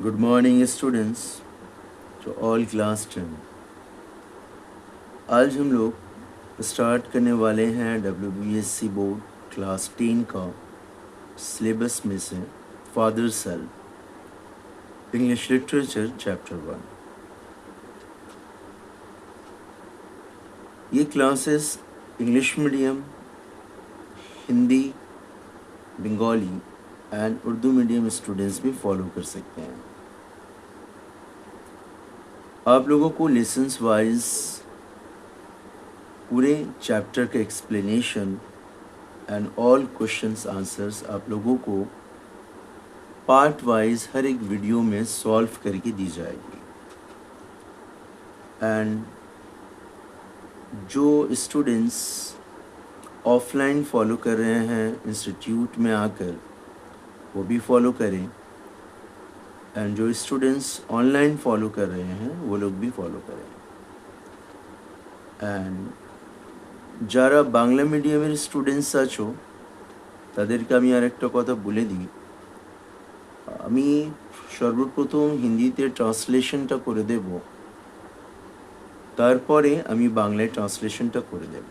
Good morning students to all class 10। आज हम लोग स्टार्ट करने वाले हैं WBSC बोर्ड क्लास 10 का सिलेबस में से father self English literature chapter 1। ये classes English medium, Hindi, Bengali and Urdu medium students भी फॉलो कर सकते हैं। आप लोगों को लेसन्स वाइज पूरे चैप्टर का explanation and all questions answers आप लोगों को पार्ट वाइज हर एक वीडियो में सॉल्व करके दी जाएगी। एंड जो स्टूडेंट्स ऑफलाइन फॉलो कर रहे हैं इंस्टीट्यूट में आकर वो भी फॉलो करें, एंड जो स्टूडेंट्स ऑनलाइन फॉलो कर रहे हैं वो लोग भी फॉलो करें। एंड যারা বাংলা মিডিয়ামের স্টুডেন্টস আছো তাদেরকে আমি আর একটা কথা বলে দিই, আমি সর্বপ্রথম হিন্দিতে ট্রান্সলেশনটা করে দেব, তারপরে আমি বাংলায় ট্রান্সলেশনটা করে দেব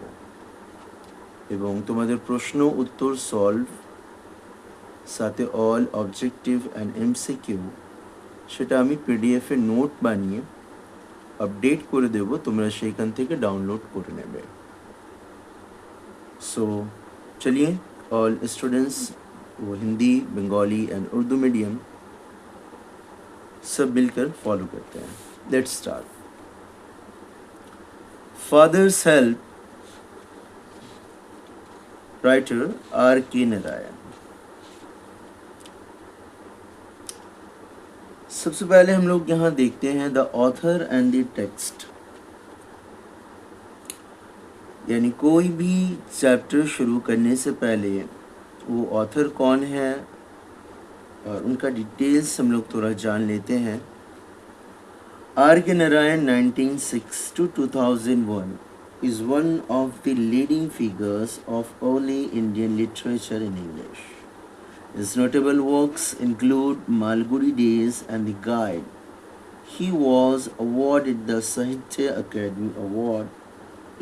এবং তোমাদের প্রশ্ন উত্তর সলভ সাথে অল অবজেক্টিভ অ্যান্ড এমসিকিউ সেটা আমি পিডিএফে নোট বানিয়ে আপডেট করে দেব, তোমরা সেইখান থেকে ডাউনলোড করে নেবে। सो चलिए ऑल स्टूडेंट्स वो हिंदी, बंगाली एंड उर्दू मीडियम सब मिलकर फॉलो करते हैं। Let's start. Father's help, writer R.K. Narayan. सबसे पहले हम लोग यहाँ देखते हैं the author and the text, यानी कोई भी चैप्टर शुरू करने से पहले वो ऑथर कौन है और उनका डिटेल्स हम लोग थोड़ा जान लेते हैं। R.K. Narayan 1906 to 2001 is one of the leading figures of early Indian literature in English. His notable works include Malgudi Days and The Guide. He was awarded the Sahitya Academy Award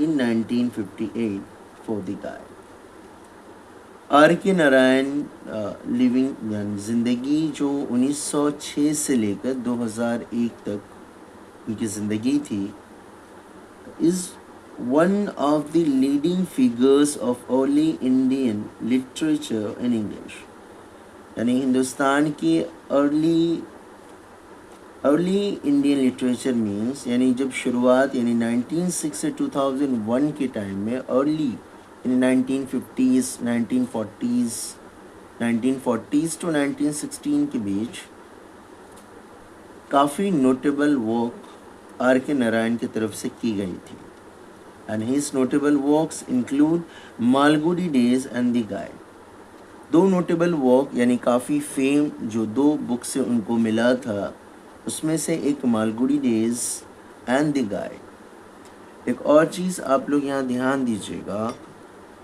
in 1958 for The Guide. R.K. Narayan living यानी ज़िंदगी जो 1906 से लेकर 2001 तक उनकी ज़िंदगी थी, is one of the leading figures of early Indian literature in English. यानी हिंदुस्तान की अर्ली इंडियन लिटरेचर मीन्स यानी जब शुरुआत यानी 1906 से 2001 के टाइम में अर्ली यानी 1950s 1940s टू 1916 के बीच काफ़ी नोटेबल वर्क R.K. नारायण की तरफ से की गई थी। And his notable works include Malgudi days and the guide. दो नोटेबल वर्क यानी काफ़ी फेम जो दो बुक से उनको मिला था, उसमें से एक Malgudi days and the guide. एक और चीज़ आप लोग यहाँ ध्यान दीजिएगा,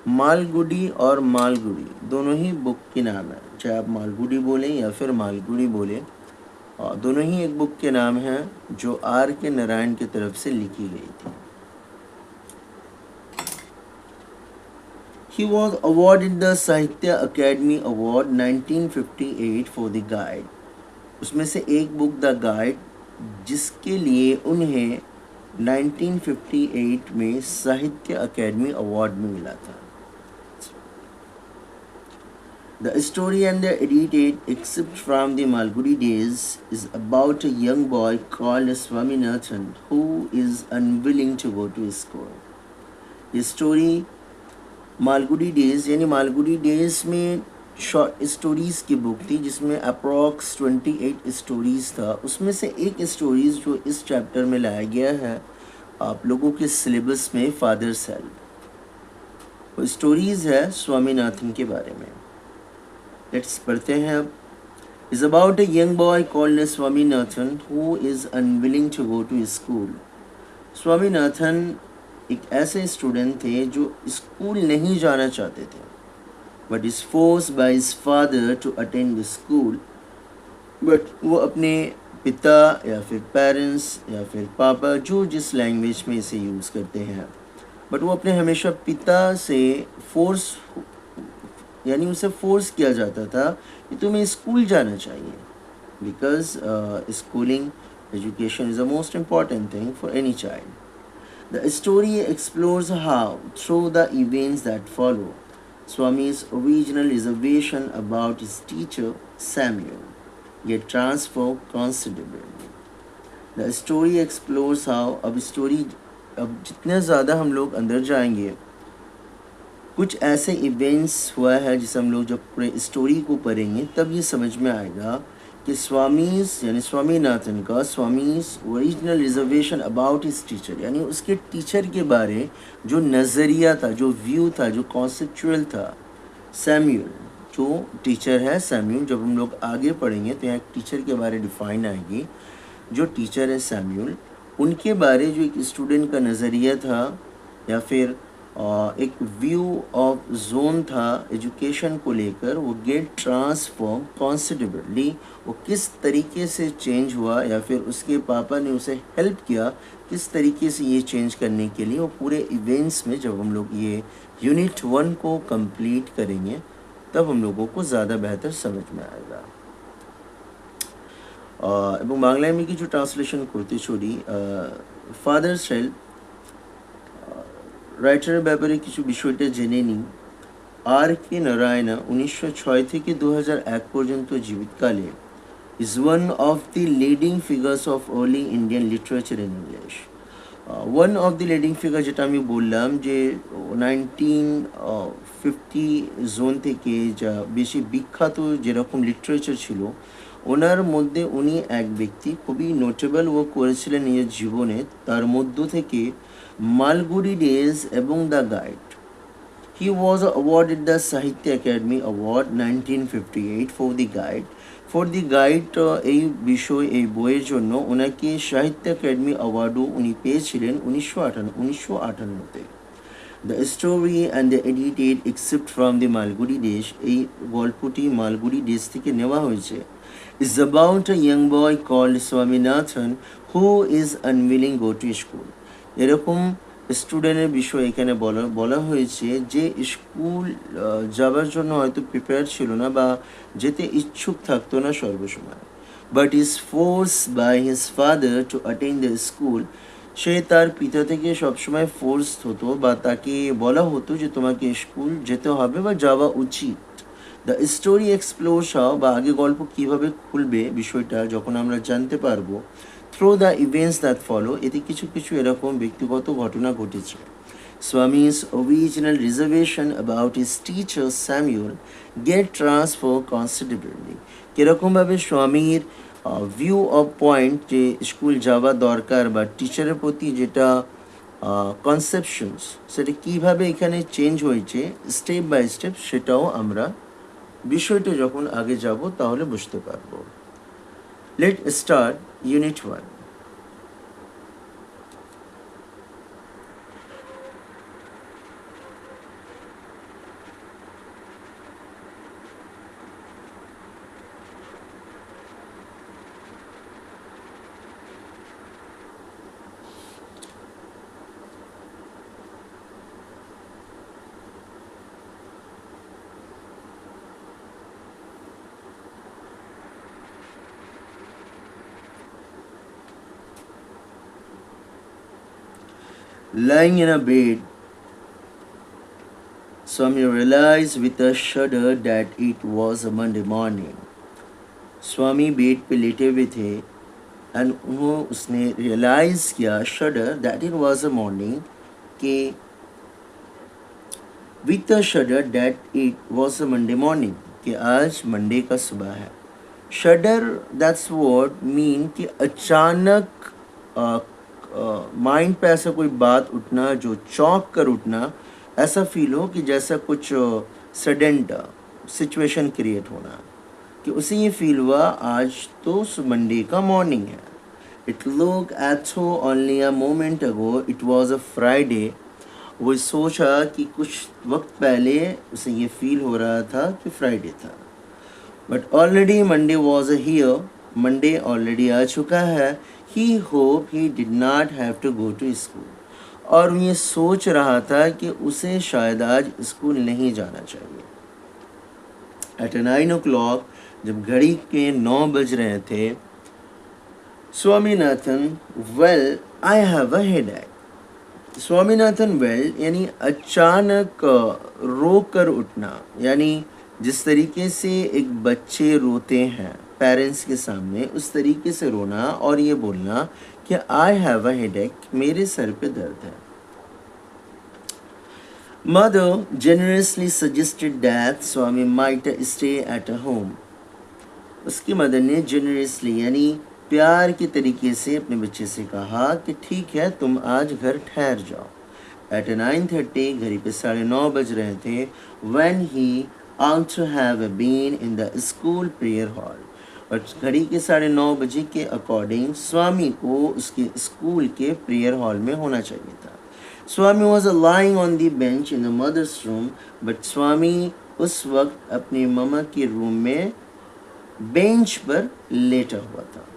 मालगुडी और मालगुडी दोनों ही बुक के नाम है, चाहे आप मालगुडी बोलें या फिर मालगुडी बोलें, और दोनों ही एक बुक के नाम हैं जो R.K. नारायण की तरफ से लिखी गई थी। He was awarded the Sahitya Academy Award 1958 for The Guide. उसमें से एक बुक द गाइड जिसके लिए उन्हें 1958 में साहित्य अकेडमी अवार्ड में मिला था। The story and the edited excerpt from the Malgudi Days is about a young boy called Swaminathan who is unwilling to go to school. This story Malgudi days यानी Malgudi days में शॉर्ट स्टोरीज़ की book थी जिसमें approx 28 stories था। उसमें से एक stories जो इस चैप्टर में लाया गया है आप लोगों के सिलेबस में फादर सेल्फ, वो स्टोरीज़ है स्वामीनाथन के बारे में। लेट्स पढ़ते हैं अब। Is about a young boy called Swaminathan who is unwilling to go to school. Swaminathan एक ऐसे स्टूडेंट थे जो स्कूल नहीं जाना चाहते थे, but is forced by his father to attend the school but वो अपने पिता या फिर पेरेंट्स या फिर पापा जो जिस लैंग्वेज में इसे यूज़ करते हैं, बट वो अपने हमेशा पिता से फोर्स, यानी उसे फोर्स किया जाता था कि तुम्हें स्कूल जाना चाहिए, because schooling education is the most important thing for any child. The story explores how, through the events that follow, Swami's original reservation about his teacher Samuel get transformed considerably. The story explores how, अब जितने ज़्यादा हम लोग अंदर जाएंगे, कुछ ऐसे events हुआ है जिसे हम लोग जब पूरे स्टोरी को पढ़ेंगे तब ये समझ में आएगा कि स्वामीज यानी स्वामीनाथन का Swami's original reservation about his teacher, यानी उसके टीचर के बारे जो नज़रिया था, जो व्यू था, जो कॉन्सेप्चुअल था, सैम्यूल जो टीचर है, सैम्यूल जब हम लोग आगे पढ़ेंगे तो यहाँ टीचर के बारे डिफाइन आएगी. जो टीचर है सैम्यूल, उनके बारे जो एक स्टूडेंट का नज़रिया था या फिर एक व्यू ऑफ जोन था एजुकेशन को लेकर, वो गेट ट्रांसफॉर्म कॉन्सिडरेबली. वो किस तरीके से चेंज हुआ या फिर उसके पापा ने उसे हेल्प किया किस तरीके से ये चेंज करने के लिए, वो पूरे इवेंट्स में जब हम लोग ये यूनिट 1 को कंप्लीट करेंगे तब हम लोगों को ज़्यादा बेहतर समझ में आएगा. এবং বাংলায় আমি কিছু ট্রান্সলেশন করতে চলি. ফাদার চাইল্ড রাইটারের ব্যাপারে কিছু বিষয়টা জেনে নিই. আর কে নারায়ণা 1906 থেকে 2001 পর্যন্ত জীবিতকালে is one of the leading figures of early Indian literature in English. One of the leading figure যেটা আমি বললাম যে 1950 জোন থেকে যা বেশি বিখ্যাত যেরকম লিটারেচার ছিল ওনার মধ্যে উনি এক ব্যক্তি খুবই নোটেবল ও করেছিলেন নিজের জীবনে. তার মধ্য থেকে মালগুড়ি ডেজ এবং the guide. He was awarded the Sahitya Academy Award 1958 for the guide. For the guide এই বিষয় এই বইয়ের জন্য ওনাকে সাহিত্য একাডেমি অ্যাওয়ার্ডও উনি পেয়েছিলেন 1958-তে. The story and the edited except from the Malgudi Desh, এই গল্পটি মালগুড়ি দেশ থেকে নেওয়া হয়েছে, is about a young boy called Swaminathan who is unwilling go to school. এরকম স্টুডেন্টের বিষয় এখানে বলা হয়েছে যে স্কুল যাবার জন্য হয়তো প্রিপেয়ার ছিল না বা যেতে ইচ্ছুক থাকতো না সর্বসময়, but is force by his father to attend the school. সে তার পিতা থেকে সবসময় ফোর্স হতো বা তাকে বলা হতো যে তোমাকে স্কুল যেতে হবে বা যাওয়া উচিত. দ্য স্টোরি এক্সপ্লোরস হাউ, বা আগে গল্প কীভাবে খুলবে বিষয়টা যখন আমরা জানতে পারবো through the events that follow, এতে কিছু কিছু এরকম ব্যক্তিগত ঘটনা ঘটেছে. স্বামী's original reservation about his teacher Samuel get transferred considerably. কীরকমভাবে স্বামীর ভিউ অফ পয়েন্ট যে স্কুল যাওয়া দরকার বা টিচারের প্রতি যেটা কনসেপশনস সেটা কীভাবে এখানে চেঞ্জ হয়েছে স্টেপ বাই স্টেপ, সেটাও আমরা বিষয়টা যখন আগে যাব তাহলে বুঝতে পারবো. Let start unit 1. Lying in a bed, Swami realized with a shudder that it was a Monday morning. Swami bed पे लेटे हुए थे एंड उसने रियलाइज़ किया, shudder, that it was a morning, कि with a shudder that it was a Monday morning, कि आज Monday का सुबह है. शडर दैट्स वर्ड मीन कि अचानक माइंड पे ऐसा कोई बात उठना जो चौंक कर उठना, ऐसा फील हो कि जैसा कुछ सडन सिचुएशन क्रिएट होना, कि उसे ये फील हुआ आज तो मंडे का मॉर्निंग है. It look at only a moment ago it was a Friday. वो सोचा कि कुछ वक्त पहले उसे ये फील हो रहा था कि फ्राइडे था, but already Monday was here. Monday already आ चुका है। He hope he did not have to go to school, और ये सोच रहा था कि उसे शायद आज स्कूल नहीं जाना चाहिए। एट 9 o'clock, जब घड़ी के 9 बज रहे थे, Swaminathan well I have a headache. Swaminathan well यानी अचानक रो कर उठना, यानी जिस तरीके से एक बच्चे रोते हैं पेरेंट्स के सामने, उस तरीके से रोना और ये बोलना कि आई हैव अ हेडेक, मेरे सर पे दर्द है। Mother generously suggested that Swami might stay at home. उसकी मदर ने generously यानी प्यार के तरीके से अपने बच्चे से कहा कि ठीक है, तुम आज घर ठहर जाओ। At 9:30 घड़ी पे 9:30 बज रहे थे, when he ought to have been in the school prayer hall. और घड़ी के 9:30 बजे के अकॉर्डिंग स्वामी को उसके स्कूल के प्रेयर हॉल में होना चाहिए था। Swami was lying on the bench in the mother's room, but Swami उस वक्त अपनी मम्मा के रूम में बेंच पर लेटा हुआ था।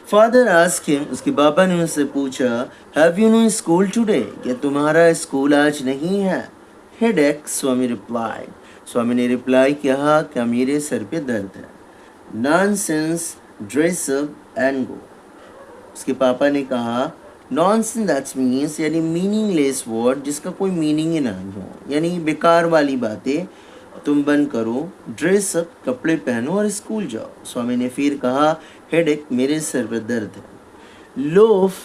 फादर आस्क्ड हिम, उसके पापा ने उससे पूछा, have you know school today, क्या तुम्हारा स्कूल आज नहीं है? हेडेक, स्वामी रिप्लाइड, स्वामी ने रिप्लाई किया, क्या मेरे सर पे दर्द है। Nonsense, dress up and go. उसके पापा ने कहा, नॉनसेंस दैट्स मीन्स यानी मीनिंगलेस वर्ड, जिसका कोई मीनिंग ही नहीं हो, यानी बेकार वाली बातें तुम बंद करो, ड्रेस अप कपड़े पहनो और स्कूल जाओ। स्वामी ने फिर कहा, हेडेक, मेरे सर पर दर्द है। Loaf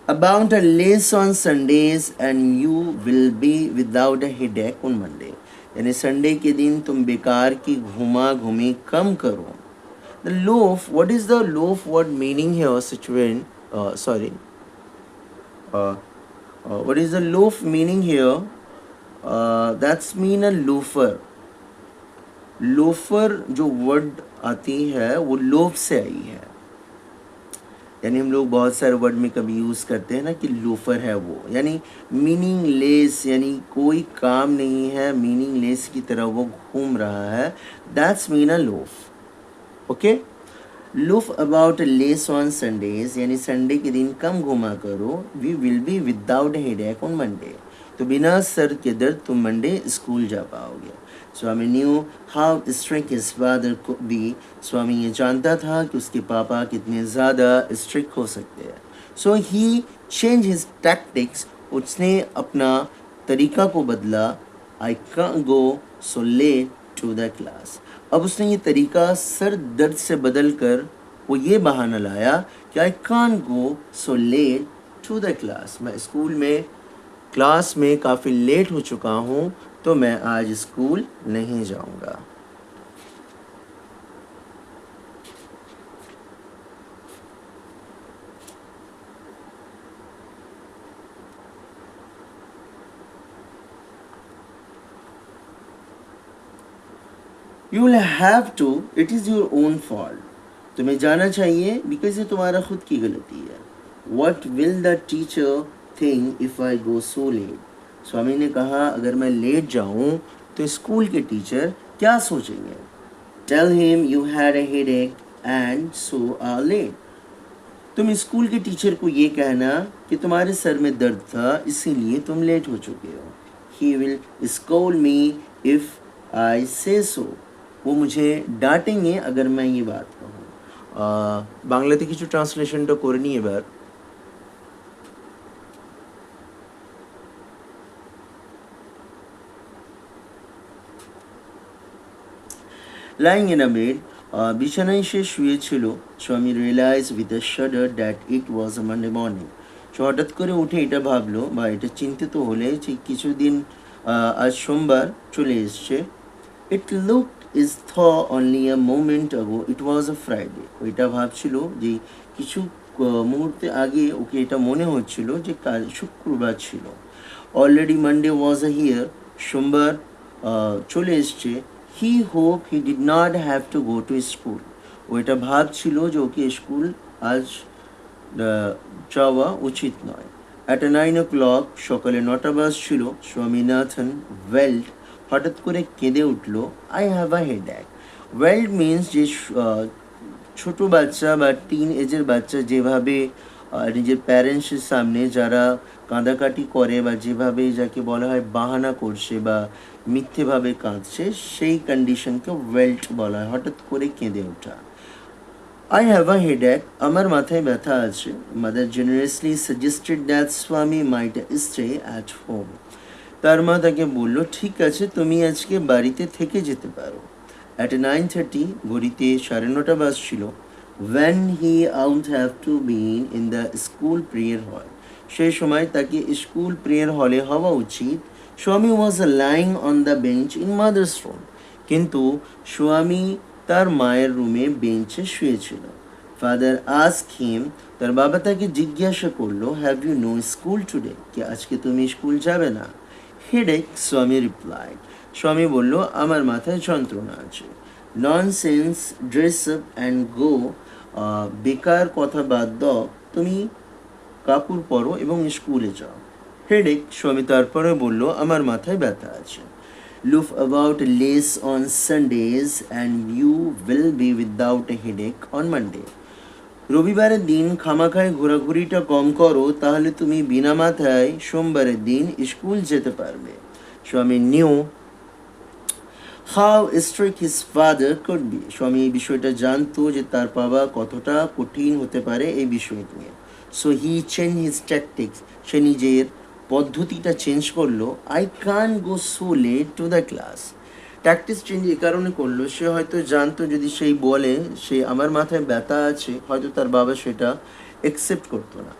about a less on Sundays and you will be without a headache on Monday, यानी संडे के दिन तुम बेकार की घुमा घूमी कम करो। The loaf, what is the loaf word meaning here situation, what is the loaf meaning here? That's mean a loafer. Loafer जो वर्ड आती है वो लोफ से आई है, यानी हम लोग बहुत सारे वर्ड में कभी यूज़ करते हैं ना कि लोफर है वो, यानी मीनिंगलेस, यानी कोई काम नहीं है, मीनिंगलेस की तरह वो घूम रहा है। That's mean a loaf. Okay, loaf about less on Sundays, यानी संडे के दिन कम घुमा करो। We will be without headache on Monday, तो बिना सर के दर्द तुम मंडे स्कूल जा पाओगे। Swami knew how strict his father could be, Swami ये जानता था कि उसके पापा कितने ज़्यादा स्ट्रिक्ट हो सकते हैं। So he change his tactics, उसने अपना तरीका को बदला। I can't go so late to the class, अब उसने ये तरीका सर दर्द से बदल कर वो ये बहाना लाया कि I can't go so late to the class, मैं स्कूल में क्लास में काफ़ी लेट हो चुका हूँ, तो मैं आज स्कूल नहीं जाऊँगा। You will have to, it is your own fault, तुम्हें जाना चाहिए बिकॉज ये तुम्हारा खुद की गलती है। What will the teacher think if I go so late, Swami ने कहा अगर मैं लेट जाऊं तो स्कूल के टीचर क्या सोचेंगे। Tell him you had a headache and so are late, तुम स्कूल के टीचर को ये कहना कि तुम्हारे सर में दर्द था इसीलिए तुम लेट हो चुके हो। He will scold me if I से सो, वो मुझे डांटेंगे अगर मैं ये बात कहूँ। बांग्लाते किछु ट्रांसलेशनটা করে নিই এবার। Lying in a bed, বিছানায় সে শুয়েছিল। Swami realise with a shudder that it was a Monday morning, সে হঠাৎ করে উঠে এটা ভাবলো বা এটা চিন্তিত হলে যে কিছুদিন আজ সোমবার চলে এসছে। ইট লুক ইজ থ অনলি আ মোমেন্ট আগো ইট ওয়াজ আ ফ্রাইডে, ওইটা ভাবছিল যে কিছু মুহূর্তে আগে ওকে এটা মনে হচ্ছিল যে কাল শুক্রবার ছিল। Already Monday was a here, সোমবার চলে এসছে। He hoped he did not have to go to school. ও এটা ভাবছিল যে ওকে স্কুল আজ যাওয়া উচিত নয়। অ্যাট 9 o'clock, সকালে 9টা বাজছিল, স্বামীনাথন ওয়েল্ড হঠাৎ করে কেঁদে উঠল, I have a headache. Wailed means যে ছোট বাচ্চা বা টিন এজের বাচ্চা যেভাবে নিজের প্যারেন্টসের সামনে যারা কাঁদাকাটি করে বা যেভাবে যাকে বলা হয় বাহানা করছে বা মিথ্যেভাবে কাঁদছে, সেই কন্ডিশনকে ওয়েল্ট বলা হয়, হঠাৎ করে কেঁদে ওঠা। আই হ্যাভ আ হেডেক, আমার মাথায় ব্যথা আছে। মাদার জেনারেসলি সাজেস্টেড দ্যাট স্বামী মাইট স্টে অ্যাট হোম। তার মা তাকে বলল, ঠিক আছে, তুমি আজকে বাড়িতে থেকে যেতে পারো। অ্যাট 9:30, ঘড়িতে 9:30 বাজছিল, when he would have to be in the school prayer hall, সেই সময় তাকে স্কুল প্রেয়ার হলে হওয়া উচিত। স্বামী was lying on the bench in mother's room, কিন্তু স্বামী তার মায়ের রুমে বেঞ্চে শুয়েছিল। ফাদার আস্ক হিম, তার বাবা তাকে জিজ্ঞাসা করলো, have you no school today, কি আজকে তুমি স্কুল যাবে না? হেডেক, স্বামী রিপ্লাইড, স্বামী বলল, আমার মাথায় যন্ত্রণা আছে। Nonsense, dress up and go, বেকার কথা বাদ দাও, তুমি কাপড় পরো এবং স্কুলে যাও। হেডেক, স্বামী তারপরে বলল, আমার মাথায় ব্যথা আছে। Loaf about less on Sundays and you will be without a headache on Monday. রবিবারের দিন খামাখায় ঘোরাঘুরিটা কম করো, তাহলে তুমি বিনা মাথায় সোমবারের দিন স্কুল যেতে পারবে। স্বামী new how strict his father could be, স্বামী এই বিষয়টা জানতো যে তার বাবা কতটা কঠিন হতে পারে এই বিষয় নিয়ে। So he change his tactics, সে নিজের পদ্ধতিটা চেঞ্জ করলো। I can go so late to the class, tactics change এ কারণে করলো, সে হয়তো জানতো যদি সেই বলে সে আমার মাথায় ব্যথা আছে, হয়তো তার বাবা সেটা অ্যাকসেপ্ট করতো না।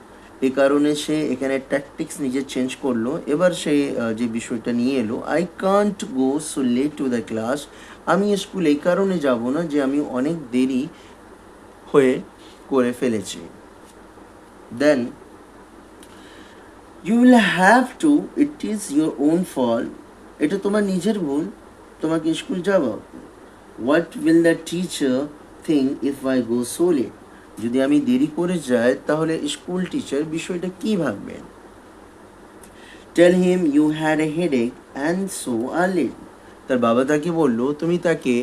এ কারণে সে এখানে ট্যাকটিক্স নিজে চেঞ্জ করলো। এবার সে যে বিষয়টা নিয়ে এলো, I can't go so late to the class, আমি স্কুল এই কারণে যাব না যে আমি অনেক দেরি হয়ে করে ফেলেছি। Then you will have to, it is your own fault, এটা তোমার নিজের ভুল, তোমাকে স্কুল যাওয়া। What will the teacher think if I go so late, যদি আমি দেরি করে যাই তাহলে স্কুল টিচার বিষয়টা কী ভাববেন? Tell him you had a headache and so are late, তার বাবা তাকে বলল, তুমি তাকে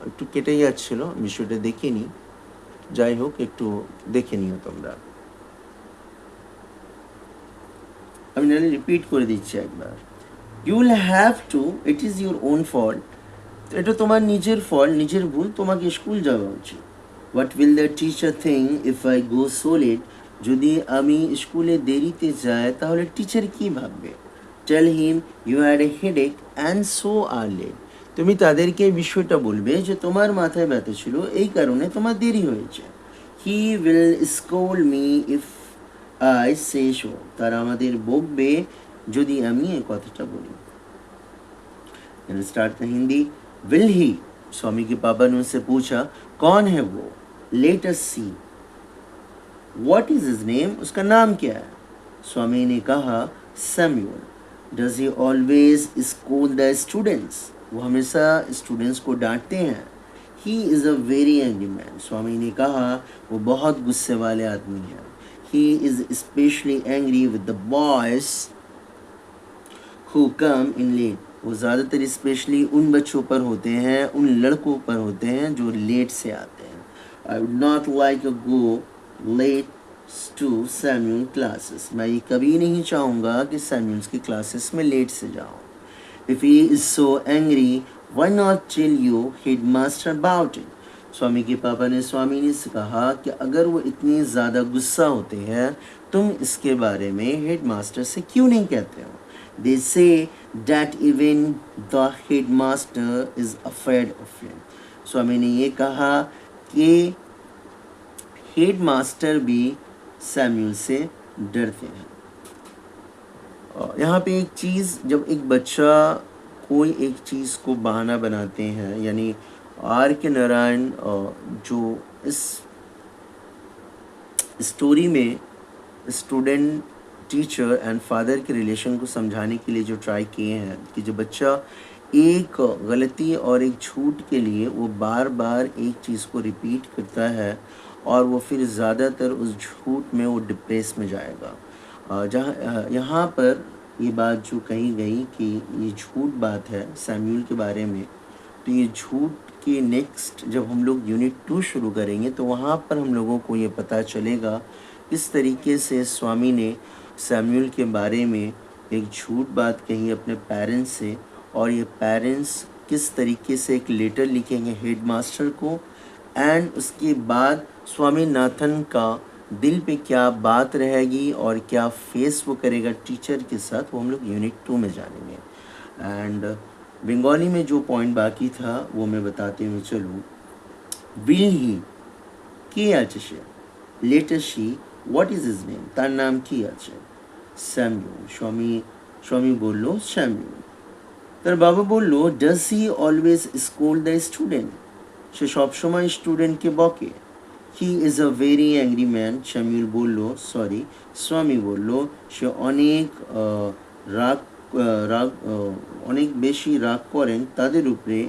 একটু কেটে যাচ্ছিল, বিষয়টা দেখে নি, যাই হোক একটু দেখে নিও তোমরা। আমি নাহলে রিপিট করে দিচ্ছি একবার। You will have to, it is your own fault, এটা তোমার নিজের ফল্ট, নিজের ভুল, তোমাকে স্কুল যাওয়া উচিত। What will the teacher think if I go so late, যদি আমি স্কুলে দেরিতে যাই তাহলে টিচার কী ভাববে? Tell him you had a headache and so are late, তুমি তাদেরকে বিষয়টা বলবে যে তোমার মাথায় ব্যথা ছিল, এই কারণে তোমার দেরি হয়েছে। He will scold me if I say so, তারা আমাদের বকবে যদি আমি এই কথাটা বলি। Start the Hindi. Will he, Swami के पापा ने उनसे पूछा, कौन है वो? Let us see. What is his name, उसका नाम क्या है? स्वामी ने कहा, Samuel. Does he always scold the students, वो हमेशा स्टूडेंट्स को डांटते हैं। He is a very angry man, Swami ने कहा, वो बहुत गुस्से वाले आदमी हैं। He is specially angry with the boys who come in late, वो ज़्यादातर स्पेशली उन बच्चों पर होते हैं, उन लड़कों पर होते हैं जो लेट से आते हैं। I would not like to go late to Samuel classes, मैं ये कभी नहीं चाहूँगा कि सैम्यूल्स की क्लासेस में लेट से जाऊँ। If he is so angry why not tell you headmaster about it, Swami के पापा ने स्वामी से कहा कि अगर वो इतनी ज़्यादा गुस्सा होते हैं, तुम इसके बारे में हेड मास्टर से क्यों नहीं कहते हो? They say that even the headmaster is afraid of him. स्वामी ने ये कहा कि हेडमास्टर भी सैम्यूल से डरते हैं। यहाँ पे एक चीज़, जब एक बच्चा कोई एक चीज़ को बहाना बनाते हैं, यानी आर के नारायण जो इस स्टोरी में स्टूडेंट, टीचर एंड फादर के रिलेशन को समझाने के लिए जो ट्राई किए हैं कि जब बच्चा एक गलती और एक झूठ के लिए वो बार बार एक चीज़ को रिपीट करता है और वो फिर ज़्यादातर उस झूठ में वो डिप्रेस में जाएगा। यहाँ पर ये बात जो कही गई कि ये झूठ बात है सैमुअल के बारे में, तो ये झूठ के नेक्स्ट जब हम लोग यूनिट 2 शुरू करेंगे तो वहाँ पर हम लोगों को ये पता चलेगा किस तरीके से स्वामी ने सैमुअल के बारे में एक झूठ बात कही अपने पेरेंट्स से, और ये पेरेंट्स किस तरीके से एक लेटर लिखेंगे हेडमास्टर को, एंड उसके बाद स्वामीनाथन का दिल पे क्या बात रहेगी और क्या फेस वो करेगा टीचर के साथ, वो हम लोग यूनिट 2 में जानेंगे। एंड बंगाली में जो पॉइंट बाकी था वो मैं बताते हुए चलूँ। विल ही के आचे से लेटेस्टी व्हाट इज हिज नेम, तार नाम की आचे স্যামুয়েল। স্বামী বলল স্যামুয়েল। তার বাবা বলল does he always scold the student, সে সবসময় স্টুডেন্টকে বকে। He is a very angry man, Samuel বলল সরি। স্বামী বলল সে রাগ রাগ অনেক বেশি রাগ করেন তাদের উপরে।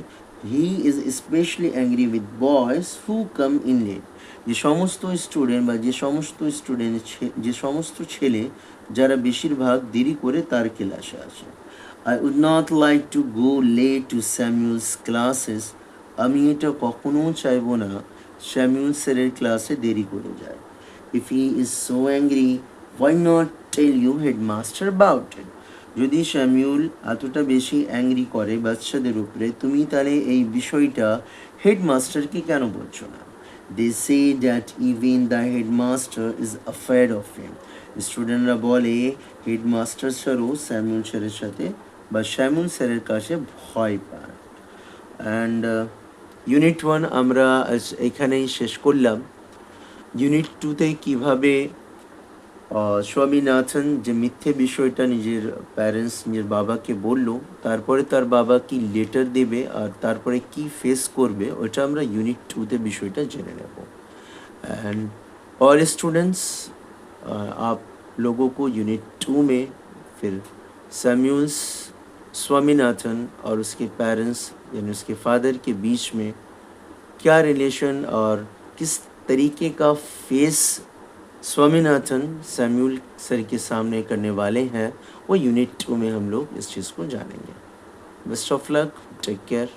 He is specially angry with boys who come in late, যে সমস্ত স্টুডেন্ট বা যে সমস্ত ছেলে যারা বেশিরভাগ দেরি করে তার ক্লাসে আসে। I would not like to go late to Samuel's classes, আমি এটা কখনো চাইবো না স্যামুয়েল স্যারের ক্লাসে দেরি করে যায়। If he is so angry why not tell you headmaster about it, যদি স্যামুয়েল এতটা বেশি অ্যাংরি করে বাচ্চাদের উপরে, তুমি তাহলে এই বিষয়টা হেডমাস্টারকে কেন বলছো না? They say that even the headmaster is afraid of him, স্টুডেন্টরা বলে হেডমাস্টার স্যারও স্যামুয়েল স্যারের সাথে বা স্যামুয়েল স্যারের কাছে ভয় পায়। অ্যান্ড ইউনিট 1 আমরা এখানেই শেষ করলাম। ইউনিট 2তে কীভাবে স্বামীনাথন যে মিথ্যে বিষয়টা নিজের প্যারেন্টস নিজের বাবাকে বলল, তারপরে তার বাবা কি লেটার দেবে আর তারপরে কি ফেস করবে, ওটা আমরা ইউনিট 2তে বিষয়টা জেনে নেব। एंड और स्टूडेंट्स आप लोगों को यूनिट 2 में फिर सैमुअल्स स्वामीनाथन और उसके पेरेंट्स यानी उसके फादर के बीच में क्या रिलेशन और किस तरीके का फेस स्वामीनाथन सैमुअल सर के सामने करने वाले हैं, वो यूनिट 2 में हम लोग इस चीज़ को जानेंगे। Best of luck, take care.